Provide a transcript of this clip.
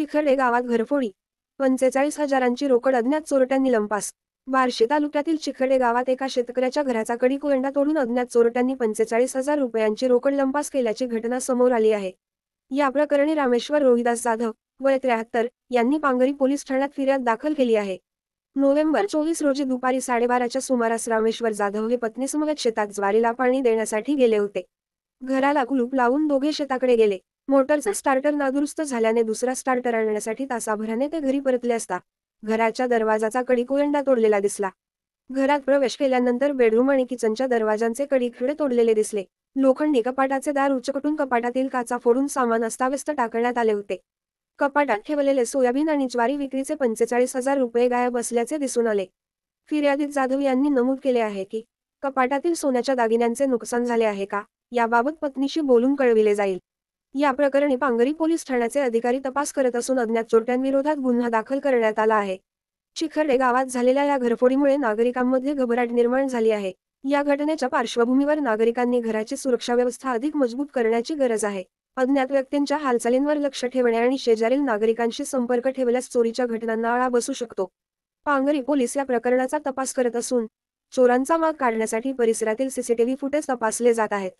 चिखर्डे गावात घरफोडी, 45,000ची रोकड अज्ञात चोरट्यांनी लंपास. बार्शी तालुक्यातील चिखर्डे गावात एका शेतकऱ्याच्या घराचा कडी-कोयंडा तोडून अज्ञात चोरट्यांनी 45,000 रुपयांची रोकड लंपास केल्याची घटना समोर आली आहे. या प्रकरणी रामेश्वर रोहिदास जाधव, वय 73, यांनी पांगरी पोलीस ठाण्यात फिर्याद दाखल केली आहे. नोव्हेंबर 24 रोजी दुपारी 12:30च्या सुमारास रामेश्वर जाधव हे पत्नीसमवेत शेतात ज्वारीला पाणी देण्यासाठी गेले होते. घराला कुलूप लावून दोघे शेताकडे गेले. मोटरचा स्टार्टर नादुरुस्त झाल्याने दुसरा स्टार्टर आणण्यासाठी तासाभराने ते घरी परतले असता घराच्या दरवाजाचा कडी-कोयंडा तोडलेला दिसला. घरात प्रवेश केल्यानंतर बेडरूम आणि किचनच्या दरवाजांचे कडी-खिळे तोडलेले दिसले. लोखंडी कपाटाचे दार उचकटून कपाटातील काचा फोडून सामान अस्ताव्यस्त टाकण्यात आले होते. कपाटात ठेवलेले सोयाबीन आणि ज्वारी विक्रीचे 45,000 रुपये गायब असल्याचे दिसून आले. फिर्यादीत जाधव यांनी नमूद केले आहे की कपाटातील सोन्याच्या दागिन्यांचे नुकसान झाले आहे का, याबाबत पत्नीशी बोलून कळविले जाईल. या प्रकरणी पांगरी पोलीस ठाण्याचे अधिकारी तपास करत असून अज्ञात चोरट्यांविरोधात गुन्हा दाखल करण्यात आला आहे. चिखर्डे गावात झालेल्या या घरफोडीमुळे नागरिकांमध्ये घबराट निर्माण झाली आहे. या घटनेच्या पार्श्वभूमीवर नागरिकांनी घराची सुरक्षा व्यवस्था अधिक मजबूत करण्याची गरज आहे. अज्ञात व्यक्तींच्या हालचालींवर लक्ष ठेवणे आणि शेजारील नागरिकांशी संपर्क ठेवल्यास चोरीच्या घटनांना आळा बसू शकतो. पांगरी पोलीस या प्रकरणाचा तपास करत असून चोरांचा माग काढण्यासाठी परिसरातील सीसीटीव्ही फुटेज तपासले जात आहेत.